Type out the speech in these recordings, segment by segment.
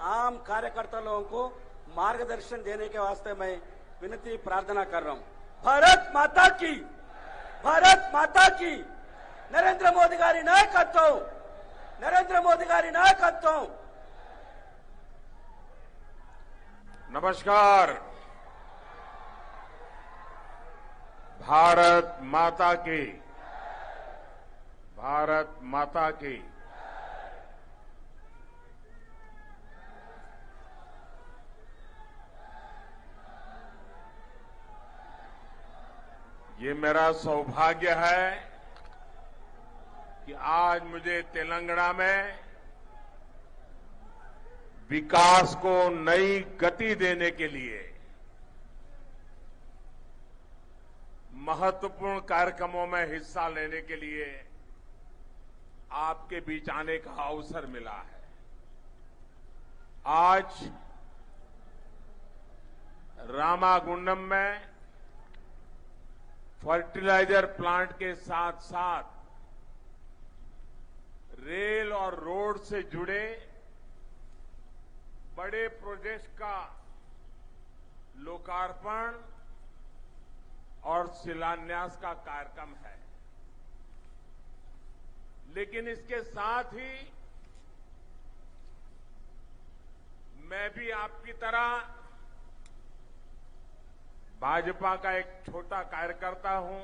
आम कार्यकर्ता लोगों को मार्गदर्शन देने के वास्ते मैं विनती प्रार्थना कर रहा हूं। भारत माता की, भारत माता की, नरेंद्र मोदी गारी नायकत्व, नरेंद्र मोदी गारी नायकत्व। नमस्कार। भारत माता की, भारत माता की। ये मेरा सौभाग्य है कि आज मुझे तेलंगाना में विकास को नई गति देने के लिए महत्वपूर्ण कार्यक्रमों में हिस्सा लेने के लिए आपके बीच आने का अवसर मिला है। आज रामागुंडम में फर्टिलाइजर प्लांट के साथ साथ रेल और रोड से जुड़े बड़े प्रोजेक्ट का लोकार्पण और शिलान्यास का कार्यक्रम है। लेकिन इसके साथ ही मैं भी आपकी तरह भाजपा का एक छोटा कार्यकर्ता हूं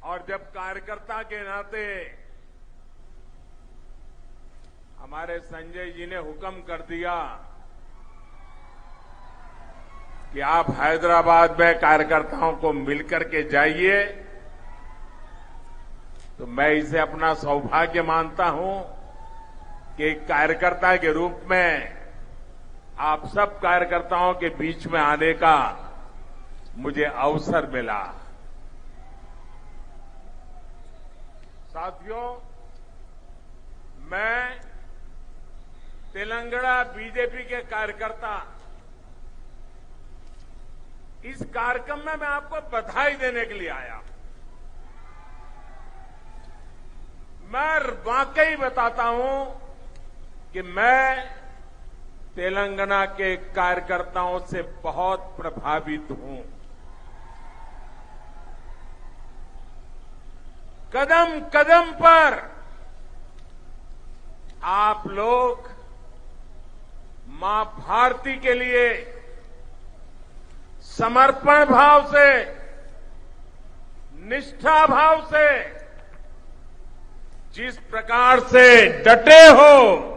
और जब कार्यकर्ता के नाते हमारे संजय जी ने हुक्म कर दिया कि आप हैदराबाद में कार्यकर्ताओं को मिलकर के जाइए, तो मैं इसे अपना सौभाग्य मानता हूं कि एक कार्यकर्ता के रूप में आप सब कार्यकर्ताओं के बीच में आने का मुझे अवसर मिला। साथियों, मैं तेलंगाना बीजेपी के कार्यकर्ता इस कार्यक्रम में मैं आपको बधाई देने के लिए आया। मैं वाकई बताता हूं कि मैं तेलंगाना के कार्यकर्ताओं से बहुत प्रभावित हूं। कदम कदम पर आप लोग मां भारती के लिए समर्पण भाव से, निष्ठा भाव से जिस प्रकार से डटे हो,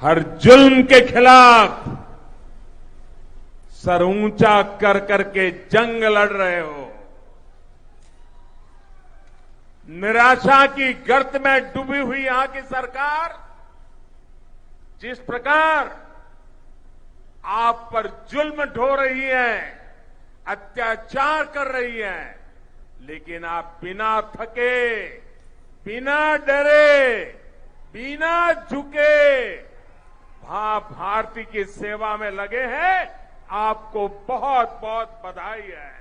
हर जुल्म के खिलाफ सर ऊंचा कर करके जंग लड़ रहे हो, निराशा की गर्त में डूबी हुई यहां की सरकार जिस प्रकार आप पर जुल्म ढो रही है, अत्याचार कर रही है, लेकिन आप बिना थके, बिना डरे, बिना झुके मां भारती की सेवा में लगे हैं। आपको बहुत बहुत बधाई है।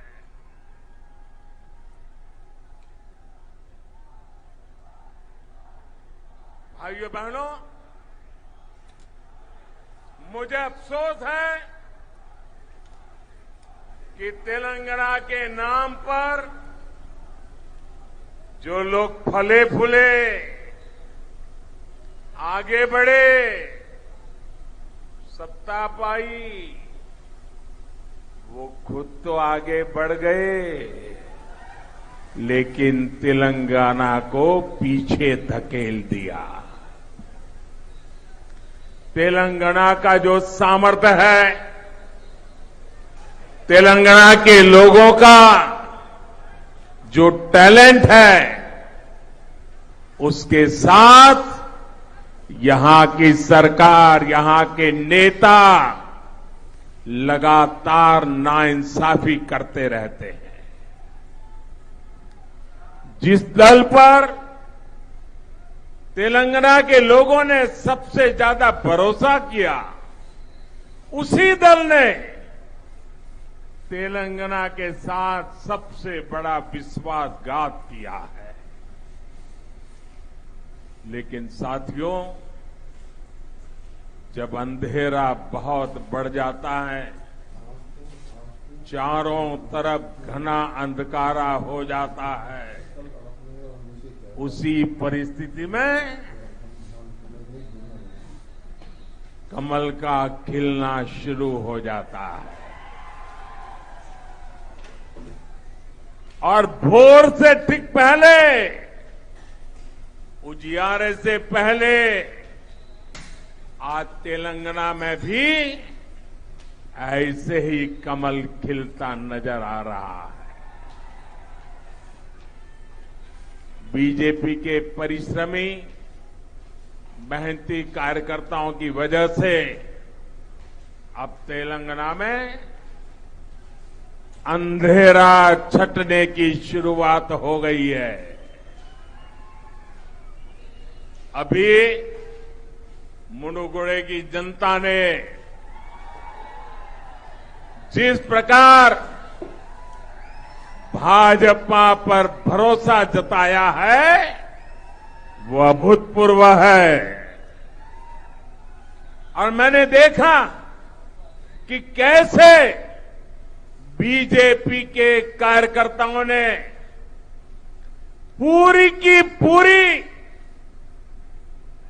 भाइयों बहनों, मुझे अफसोस है कि तेलंगाना के नाम पर जो लोग फले फूले आगे बढ़े, सत्ता पाई, वो खुद तो आगे बढ़ गए, लेकिन तेलंगाना को पीछे धकेल दिया। तेलंगाना का जो सामर्थ्य है, तेलंगाना के लोगों का जो टैलेंट है, उसके साथ यहां की सरकार, यहां के नेता लगातार नाइंसाफी करते रहते हैं। जिस दल पर तेलंगाना के लोगों ने सबसे ज्यादा भरोसा किया, उसी दल ने तेलंगाना के साथ सबसे बड़ा विश्वासघात किया है। लेकिन साथियों, जब अंधेरा बहुत बढ़ जाता है, चारों तरफ घना अंधकारा हो जाता है, उसी परिस्थिति में कमल का खिलना शुरू हो जाता है। और भोर से ठीक पहले, उजियारे से पहले आज तेलंगाना में भी ऐसे ही कमल खिलता नजर आ रहा है। बीजेपी के परिश्रमी मेहनती कार्यकर्ताओं की वजह से अब तेलंगाना में अंधेरा छटने की शुरुआत हो गई है। अभी मुनुगुड़े की जनता ने जिस प्रकार भाजपा पर भरोसा जताया है वो अभूतपूर्व है। और मैंने देखा कि कैसे बीजेपी के कार्यकर्ताओं ने पूरी की पूरी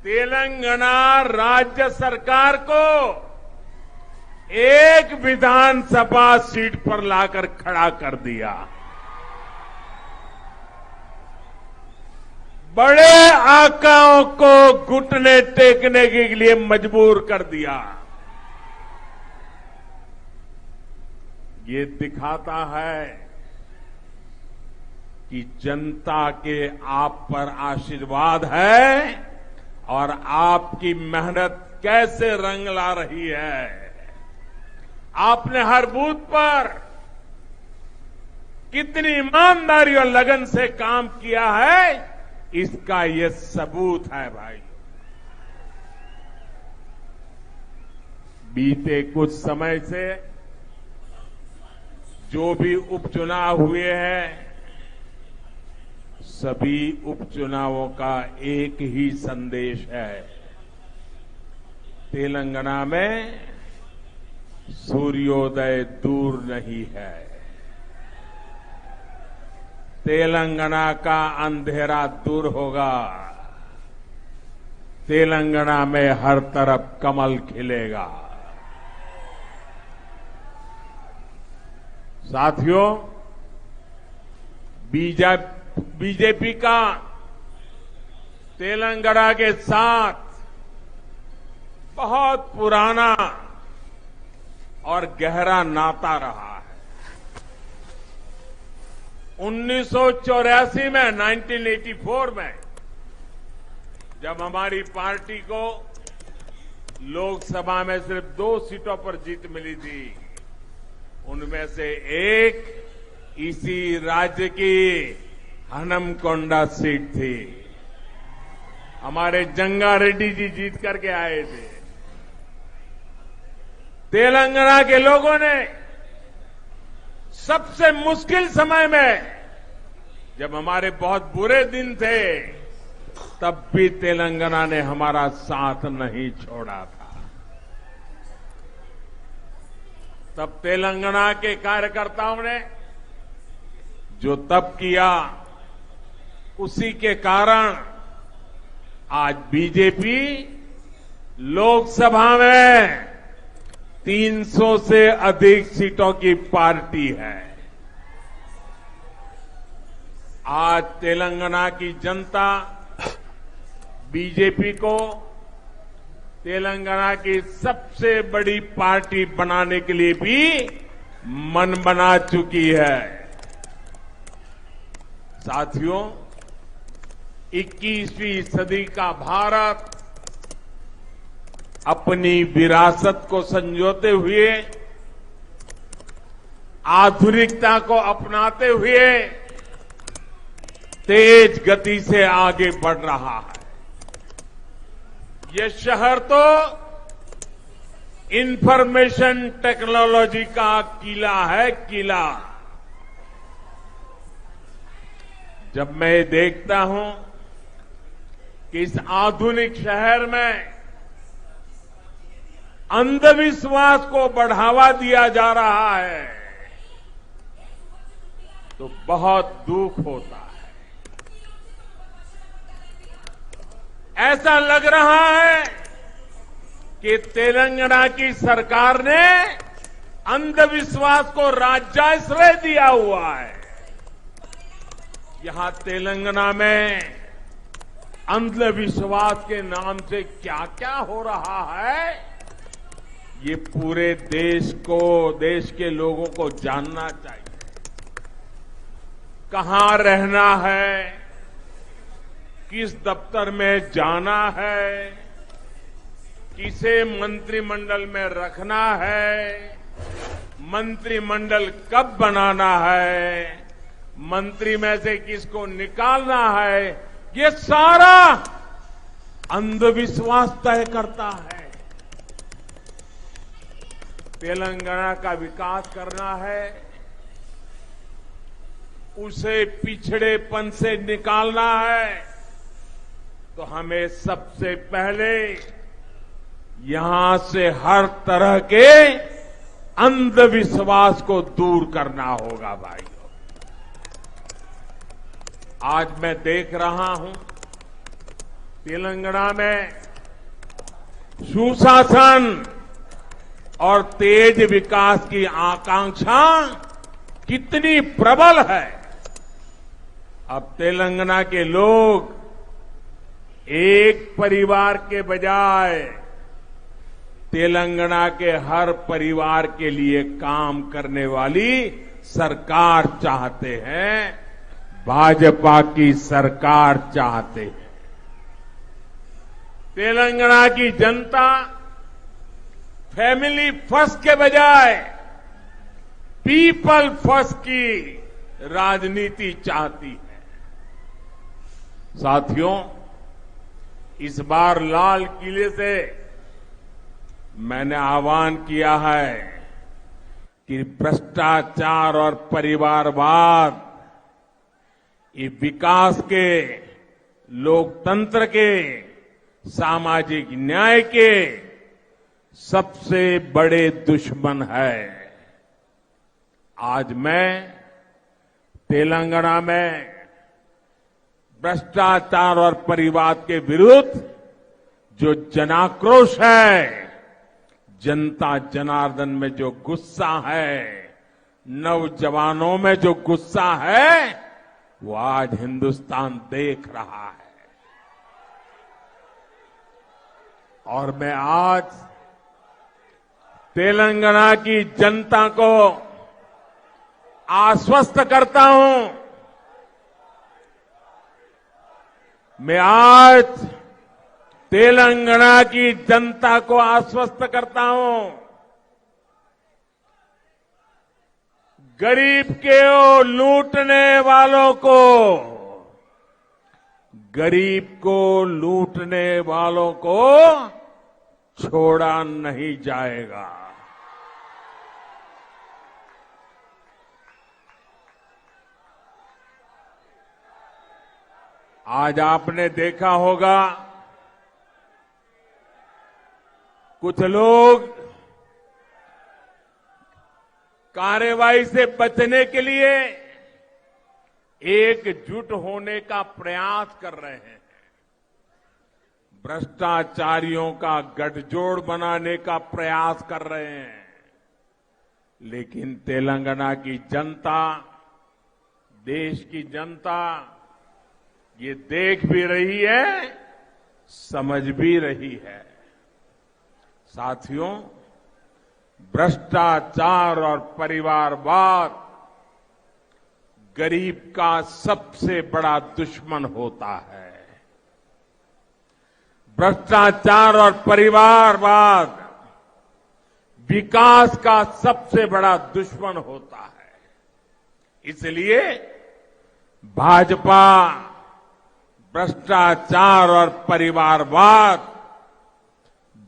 तेलंगाना राज्य सरकार को एक विधानसभा सीट पर लाकर खड़ा कर दिया। बड़े आकाओं को घुटने टेकने के लिए मजबूर कर दिया। ये दिखाता है कि जनता के आप पर आशीर्वाद है और आपकी मेहनत कैसे रंग ला रही है। आपने हर बूथ पर कितनी ईमानदारी और लगन से काम किया है, इसका ये सबूत है भाई। बीते कुछ समय से जो भी उपचुनाव हुए हैं, सभी उपचुनावों का एक ही संदेश है। तेलंगाना में सूर्योदय दूर नहीं है। तेलंगाना का अंधेरा दूर होगा। तेलंगाना में हर तरफ कमल खिलेगा। साथियों, बीजेपी का तेलंगाना के साथ बहुत पुराना और गहरा नाता रहा है। 1984 में 1984 में जब हमारी पार्टी को लोकसभा में सिर्फ 2 सीटों पर जीत मिली थी, उनमें से एक इसी राज्य की हनमकोंडा सीट थी। हमारे जंगा रेड्डी जी जीत करके आए थे। तेलंगाना के लोगों ने सबसे मुश्किल समय में, जब हमारे बहुत बुरे दिन थे, तब भी तेलंगाना ने हमारा साथ नहीं छोड़ा था। तब तेलंगाना के कार्यकर्ताओं ने जो तब किया, उसी के कारण आज बीजेपी लोकसभा में 300 से अधिक सीटों की पार्टी है। आज तेलंगाना की जनता बीजेपी को तेलंगाना की सबसे बड़ी पार्टी बनाने के लिए भी मन बना चुकी है। साथियों, 21वीं सदी का भारत अपनी विरासत को संजोते हुए, आधुनिकता को अपनाते हुए तेज गति से आगे बढ़ रहा है। ये शहर तो इंफॉर्मेशन टेक्नोलॉजी का किला है, किला। जब मैं देखता हूं कि इस आधुनिक शहर में अंधविश्वास को बढ़ावा दिया जा रहा है तो बहुत दुख होता है। ऐसा लग रहा है कि तेलंगाना की सरकार ने अंधविश्वास को राज्याश्रय दिया हुआ है। यहां तेलंगाना में अंधविश्वास के नाम से क्या क्या हो रहा है, ये पूरे देश के लोगों को जानना चाहिए। कहां रहना है, किस दफ्तर में जाना है, किसे मंत्रिमंडल में रखना है, मंत्रिमंडल कब बनाना है, मंत्री में से किसको निकालना है, ये सारा अंधविश्वास तय करता है। तेलंगाना का विकास करना है, उसे पिछड़ेपन से निकालना है, तो हमें सबसे पहले यहां से हर तरह के अंधविश्वास को दूर करना होगा भाइयों। आज मैं देख रहा हूं तेलंगाना में सुशासन और तेज विकास की आकांक्षा कितनी प्रबल है। अब तेलंगाना के लोग एक परिवार के बजाय तेलंगाना के हर परिवार के लिए काम करने वाली सरकार चाहते हैं, भाजपा की सरकार चाहते हैं। तेलंगाना की जनता फैमिली फर्स्ट के बजाय पीपल फर्स्ट की राजनीति चाहती है। साथियों, इस बार लाल किले से मैंने आह्वान किया है कि भ्रष्टाचार और परिवारवाद, ये विकास के, लोकतंत्र के, सामाजिक न्याय के सबसे बड़े दुश्मन है। आज मैं तेलंगाना में भ्रष्टाचार और परिवाद के विरुद्ध जो जनाक्रोश है, जनता जनार्दन में जो गुस्सा है, नौजवानों में जो गुस्सा है, वो आज हिंदुस्तान देख रहा है। और मैं आज तेलंगाना की जनता को आश्वस्त करता हूं, मैं आज तेलंगाना की जनता को आश्वस्त करता हूं, गरीब के लूटने वालों को, गरीब को लूटने वालों को छोड़ा नहीं जाएगा। आज आपने देखा होगा कुछ लोग कार्रवाई से बचने के लिए एकजुट होने का प्रयास कर रहे हैं, भ्रष्टाचारियों का गठजोड़ बनाने का प्रयास कर रहे हैं। लेकिन तेलंगाना की जनता, देश की जनता ये देख भी रही है, समझ भी रही है। साथियों, भ्रष्टाचार और परिवारवाद गरीब का सबसे बड़ा दुश्मन होता है। भ्रष्टाचार और परिवारवाद विकास का सबसे बड़ा दुश्मन होता है। इसलिए भाजपा भ्रष्टाचार और परिवारवाद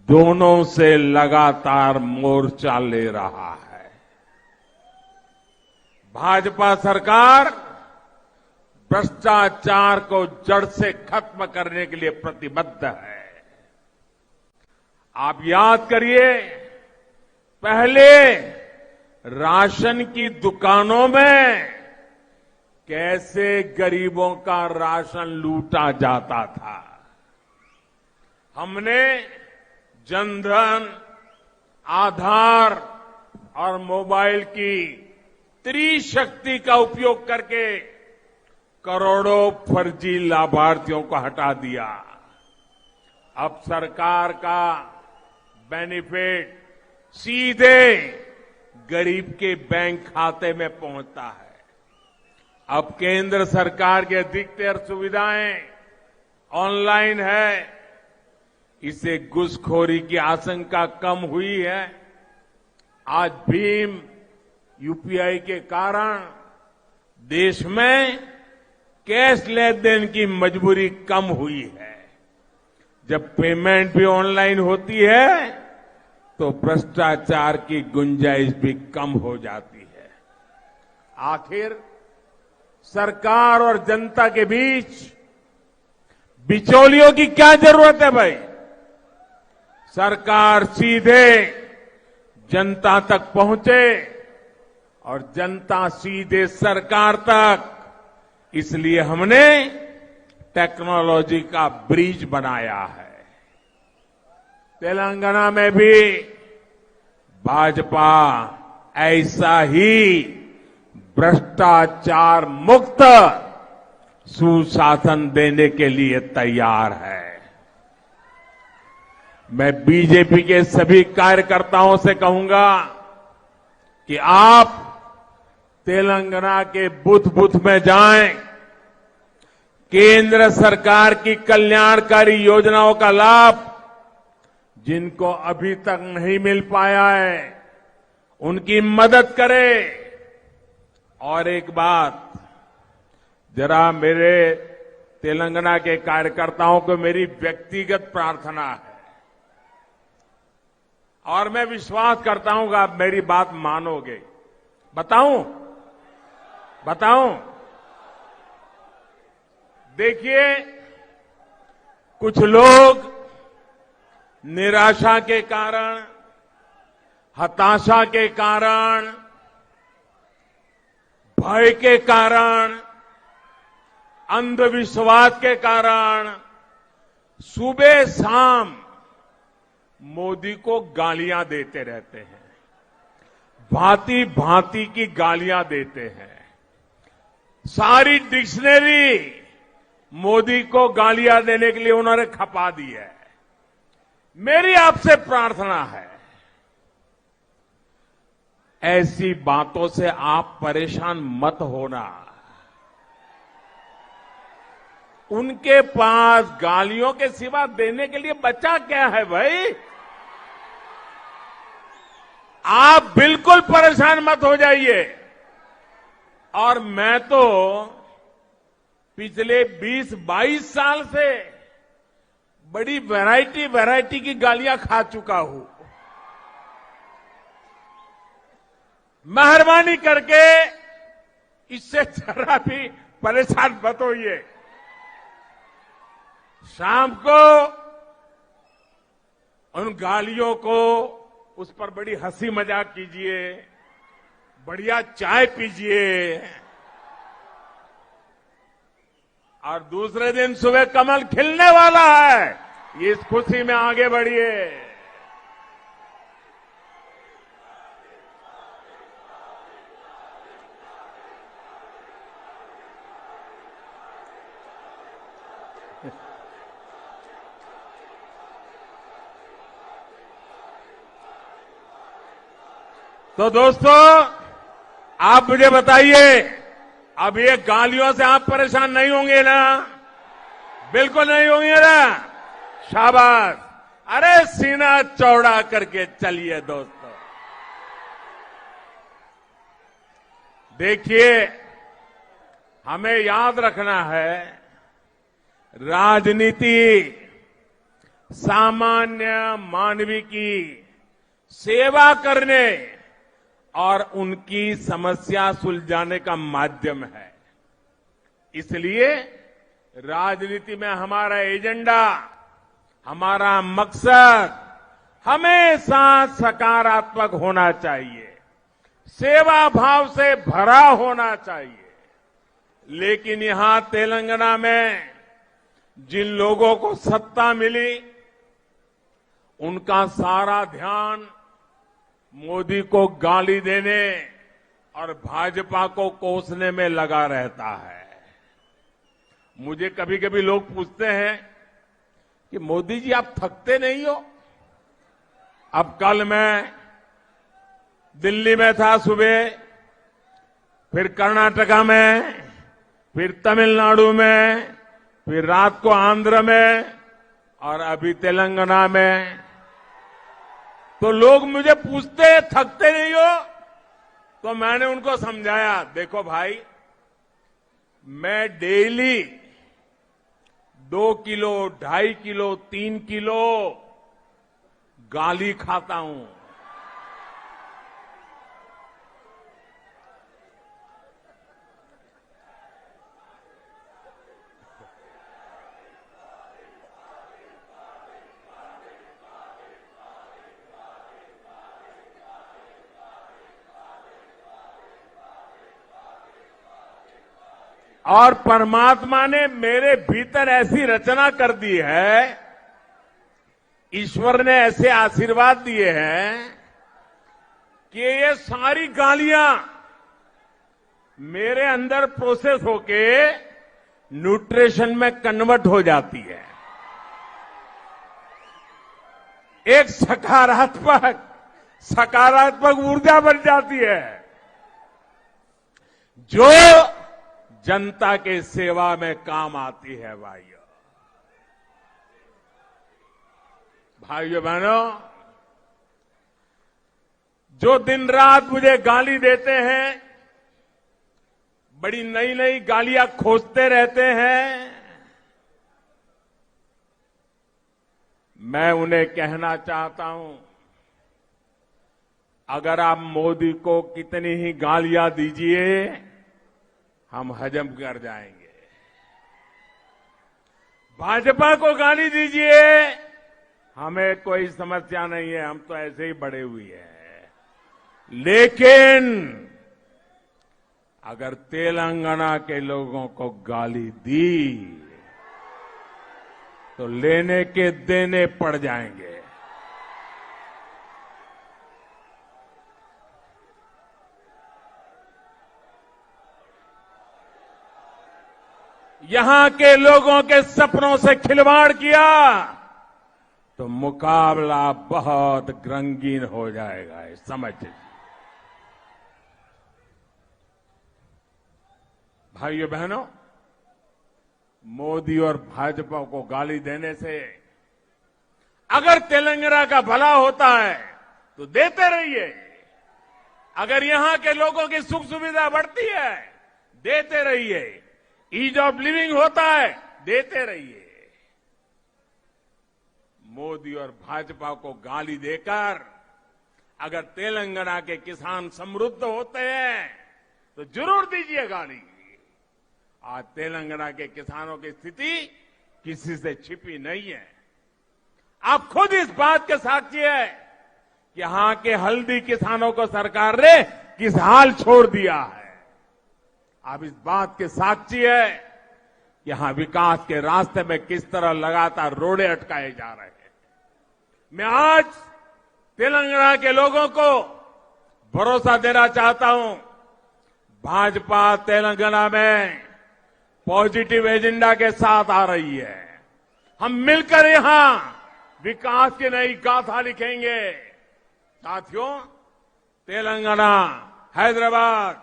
दोनों से लगातार मोर्चा ले रहा है। भाजपा सरकार भ्रष्टाचार को जड़ से खत्म करने के लिए प्रतिबद्ध है। आप याद करिए, पहले राशन की दुकानों में कैसे गरीबों का राशन लूटा जाता था। हमने जनधन, आधार और मोबाइल की त्रिशक्ति का उपयोग करके करोड़ों फर्जी लाभार्थियों को हटा दिया। अब सरकार का बेनिफिट सीधे गरीब के बैंक खाते में पहुंचता है। अब केंद्र सरकार की अधिकतर सुविधाएं ऑनलाइन है। इससे घुसखोरी की आशंका कम हुई है। आज भीम यूपीआई के कारण देश में कैश लेन देन की मजबूरी कम हुई है। जब पेमेंट भी ऑनलाइन होती है तो भ्रष्टाचार की गुंजाइश भी कम हो जाती है। आखिर सरकार और जनता के बीच बिचौलियों की क्या जरूरत है भाई? सरकार सीधे जनता तक पहुंचे और जनता सीधे सरकार तक। इसलिए हमने टेक्नोलॉजी का ब्रिज बनाया है। तेलंगाना में भी भाजपा ऐसा ही भ्रष्टाचार मुक्त सुशासन देने के लिए तैयार है। मैं बीजेपी के सभी कार्यकर्ताओं से कहूंगा कि आप तेलंगाना के बूथ बूथ में जाएं, केंद्र सरकार की कल्याणकारी योजनाओं का लाभ जिनको अभी तक नहीं मिल पाया है उनकी मदद करें। और एक बात, जरा मेरे तेलंगाना के कार्यकर्ताओं को मेरी व्यक्तिगत प्रार्थना है और मैं विश्वास करता हूं कि आप मेरी बात मानोगे। बताऊं? देखिए, कुछ लोग निराशा के कारण, हताशा के कारण, भय के कारण, अंधविश्वास के कारण सुबह शाम मोदी को गालियां देते रहते हैं। भांति भांति की गालियां देते हैं। सारी डिक्शनरी मोदी को गालियां देने के लिए उन्होंने खपा दी है। मेरी आपसे प्रार्थना है, ऐसी बातों से आप परेशान मत होना। उनके पास गालियों के सिवा देने के लिए बचा क्या है भाई? आप बिल्कुल परेशान मत हो जाइए। और मैं तो पिछले 20-22 साल से बड़ी वैरायटी की गालियां खा चुका हूं। मेहरबानी करके इससे जरा भी परेशान मत होइए। शाम को उन गालियों को, उस पर बड़ी हंसी मजाक कीजिए, बढ़िया चाय पीजिए और दूसरे दिन सुबह कमल खिलने वाला है, इस खुशी में आगे बढ़िए। तो दोस्तों, आप मुझे बताइए, अब ये गालियों से आप परेशान नहीं होंगे ना? बिल्कुल नहीं होंगे ना? शाबाश। अरे सीना चौड़ा करके चलिए दोस्तों। देखिए, हमें याद रखना है, राजनीति सामान्य मानवी की सेवा करने और उनकी समस्या सुलझाने का माध्यम है। इसलिए राजनीति में हमारा एजेंडा, हमारा मकसद हमेशा सकारात्मक होना चाहिए, सेवा भाव से भरा होना चाहिए। लेकिन यहां तेलंगाना में जिन लोगों को सत्ता मिली, उनका सारा ध्यान मोदी को गाली देने और भाजपा को कोसने में लगा रहता है। मुझे कभी कभी लोग पूछते हैं कि मोदी जी आप थकते नहीं हो? अब कल मैं दिल्ली में था सुबह, फिर कर्नाटका में, फिर तमिलनाडु में, फिर रात को आंध्र में और अभी तेलंगाना में। तो लोग मुझे पूछते हैं थकते नहीं हो? तो मैंने उनको समझाया, देखो भाई, मैं डेली 2 किलो, 2.5 किलो, 3 किलो गाली खाता हूं। और परमात्मा ने मेरे भीतर ऐसी रचना कर दी है, ईश्वर ने ऐसे आशीर्वाद दिए हैं कि ये सारी गालियां मेरे अंदर प्रोसेस होके न्यूट्रिशन में कन्वर्ट हो जाती है। एक सकारात्मक ऊर्जा बन जाती है जो जनता के सेवा में काम आती है। भाइयों बहनों, जो दिन रात मुझे गाली देते हैं, बड़ी नई नई गालियां खोजते रहते हैं, मैं उन्हें कहना चाहता हूं, अगर आप मोदी को कितनी ही गालियां दीजिए, हम हजम कर जाएंगे। भाजपा को गाली दीजिए, हमें कोई समस्या नहीं है, हम तो ऐसे ही बड़े हुए हैं। लेकिन अगर तेलंगाना के लोगों को गाली दी तो लेने के देने पड़ जाएंगे। यहां के लोगों के सपनों से खिलवाड़ किया तो मुकाबला बहुत रंगीन हो जाएगा, समझ लीजिए। भाइयों बहनों, मोदी और भाजपा को गाली देने से अगर तेलंगाना का भला होता है तो देते रहिए। अगर यहां के लोगों की सुख सुविधा बढ़ती है, देते रहिए। ईज ऑफ लिविंग होता है, देते रहिए। मोदी और भाजपा को गाली देकर अगर तेलंगाना के किसान समृद्ध होते हैं तो जरूर दीजिए गाली। आज तेलंगाना के किसानों की स्थिति किसी से छिपी नहीं है। आप खुद इस बात के साक्षी है कि यहां के हल्दी किसानों को सरकार ने किस हाल छोड़ दिया है। आप इस बात के साक्षी है कि यहां विकास के रास्ते में किस तरह लगातार रोड़े अटकाए जा रहे हैं। मैं आज तेलंगाना के लोगों को भरोसा देना चाहता हूं, भाजपा तेलंगाना में पॉजिटिव एजेंडा के साथ आ रही है। हम मिलकर यहां विकास की नई गाथा लिखेंगे। साथियों, तेलंगाना, हैदराबाद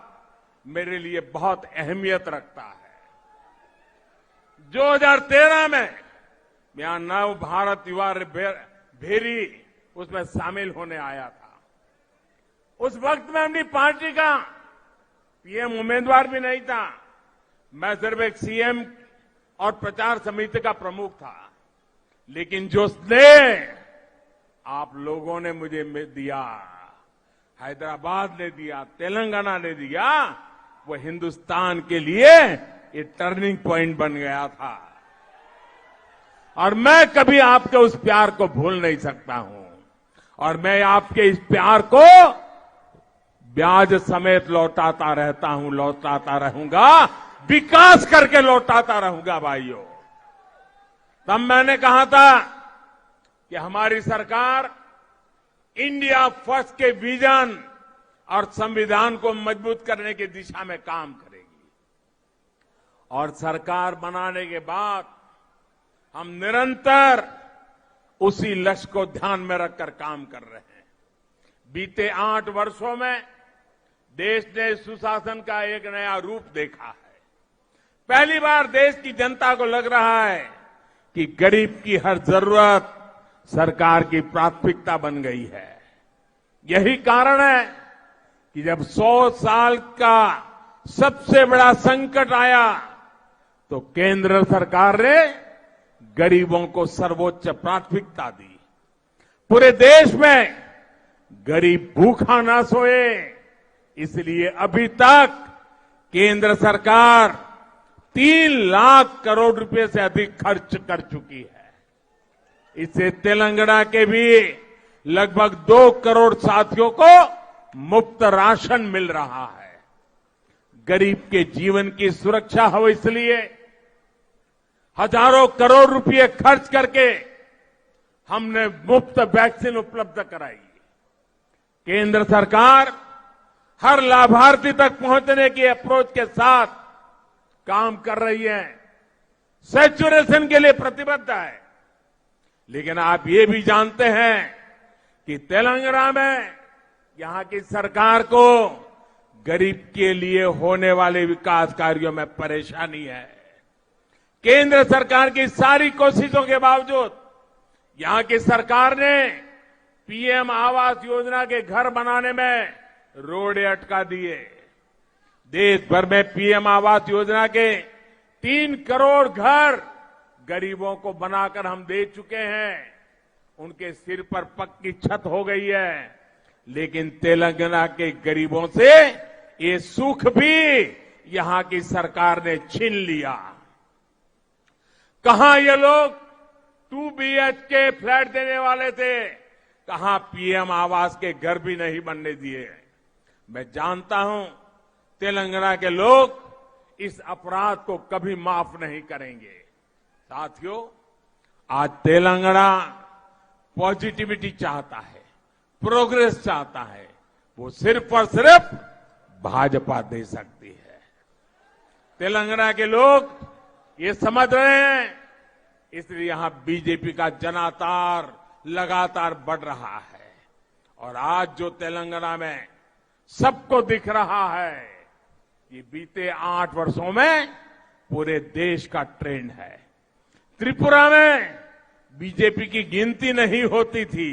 मेरे लिए बहुत अहमियत रखता है। 2013 में मैं नव भारत युवा भेरी उसमें शामिल होने आया था। उस वक्त में अपनी पार्टी का पीएम उम्मीदवार भी नहीं था, मैं सिर्फ एक सीएम और प्रचार समिति का प्रमुख था। लेकिन जो स्नेह आप लोगों ने मुझे दिया, हैदराबाद ने दिया, तेलंगाना ने दिया, वो हिंदुस्तान के लिए ये टर्निंग पॉइंट बन गया था और मैं कभी आपके उस प्यार को भूल नहीं सकता हूं और मैं आपके इस प्यार को ब्याज समेत लौटाता रहता हूं, लौटाता रहूंगा, विकास करके लौटाता रहूंगा भाइयों। तब मैंने कहा था कि हमारी सरकार इंडिया फर्स्ट के विजन और संविधान को मजबूत करने की दिशा में काम करेगी और सरकार बनाने के बाद हम निरंतर उसी लक्ष्य को ध्यान में रखकर काम कर रहे हैं। बीते 8 वर्षों में देश ने सुशासन का एक नया रूप देखा है। पहली बार देश की जनता को लग रहा है कि गरीब की हर जरूरत सरकार की प्राथमिकता बन गई है। यही कारण है कि जब 100 साल का सबसे बड़ा संकट आया तो केंद्र सरकार ने गरीबों को सर्वोच्च प्राथमिकता दी। पूरे देश में गरीब भूखा ना सोए, इसलिए अभी तक केंद्र सरकार 3 लाख करोड़ रुपए से अधिक खर्च कर चुकी है। इससे तेलंगाना के भी लगभग 2 करोड़ साथियों को मुफ्त राशन मिल रहा है। गरीब के जीवन की सुरक्षा हो इसलिए हजारों करोड़ रुपए खर्च करके हमने मुफ्त वैक्सीन उपलब्ध कराई। केंद्र सरकार हर लाभार्थी तक पहुंचने की अप्रोच के साथ काम कर रही है, सैचुरेशन के लिए प्रतिबद्ध है। लेकिन आप ये भी जानते हैं कि तेलंगाना में यहां की सरकार को गरीब के लिए होने वाले विकास कार्यों में परेशानी है। केंद्र सरकार की सारी कोशिशों के बावजूद यहां की सरकार ने पीएम आवास योजना के घर बनाने में रोड़े अटका दिए। देश भर में पीएम आवास योजना के 3 करोड़ घर गरीबों को बनाकर हम दे चुके हैं। उनके सिर पर पक्की छत हो गई है, लेकिन तेलंगाना के गरीबों से ये सुख भी यहां की सरकार ने छीन लिया। कहां ये लोग 2 BHK फ्लैट देने वाले थे, कहां पीएम आवास के घर भी नहीं बनने दिए। मैं जानता हूं तेलंगाना के लोग इस अपराध को कभी माफ नहीं करेंगे। साथियों, आज तेलंगाना पॉजिटिविटी चाहता है, प्रोग्रेस चाहता है, वो सिर्फ और सिर्फ भाजपा दे सकती है। तेलंगाना के लोग ये समझ रहे हैं, इसलिए यहां बीजेपी का जनाधार लगातार बढ़ रहा है। और आज जो तेलंगाना में सबको दिख रहा है, ये बीते 8 वर्षों में पूरे देश का ट्रेंड है। त्रिपुरा में बीजेपी की गिनती नहीं होती थी।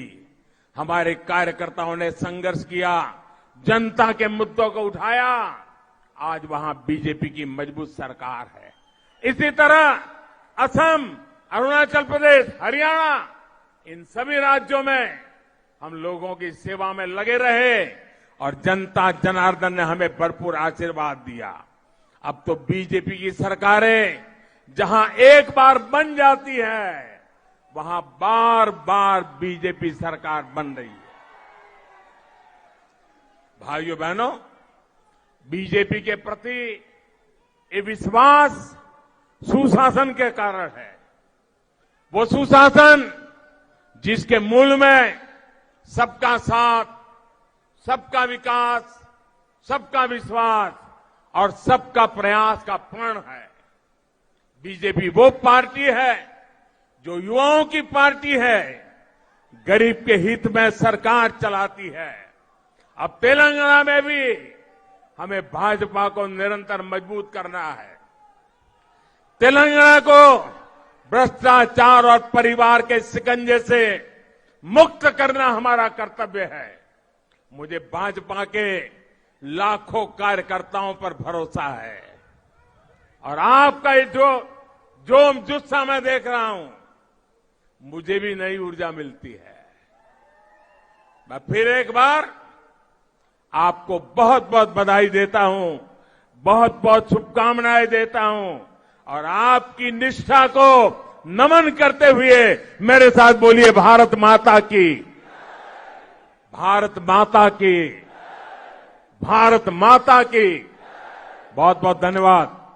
हमारे कार्यकर्ताओं ने संघर्ष किया, जनता के मुद्दों को उठाया, आज वहां बीजेपी की मजबूत सरकार है। इसी तरह असम, अरुणाचल प्रदेश, हरियाणा, इन सभी राज्यों में हम लोगों की सेवा में लगे रहे और जनता जनार्दन ने हमें भरपूर आशीर्वाद दिया। अब तो बीजेपी की सरकारें जहां एक बार बन जाती है, वहां बार बार बीजेपी सरकार बन रही है। भाइयों बहनों, बीजेपी के प्रति ये विश्वास सुशासन के कारण है। वो सुशासन जिसके मूल में सबका साथ, सबका विकास, सबका विश्वास और सबका प्रयास का प्रण है। बीजेपी वो पार्टी है जो युवाओं की पार्टी है, गरीब के हित में सरकार चलाती है। अब तेलंगाना में भी हमें भाजपा को निरंतर मजबूत करना है। तेलंगाना को भ्रष्टाचार और परिवार के शिकंजे से मुक्त करना हमारा कर्तव्य है। मुझे भाजपा के लाखों कार्यकर्ताओं पर भरोसा है और आपका ये जो जोम जुस्सा मैं देख रहा हूं, मुझे भी नई ऊर्जा मिलती है। मैं फिर एक बार आपको बहुत बहुत बधाई देता हूं। बहुत बहुत शुभकामनाएं देता हूं और आपकी निष्ठा को नमन करते हुए मेरे साथ बोलिए भारत माता की, भारत माता की, भारत माता की। बहुत बहुत धन्यवाद।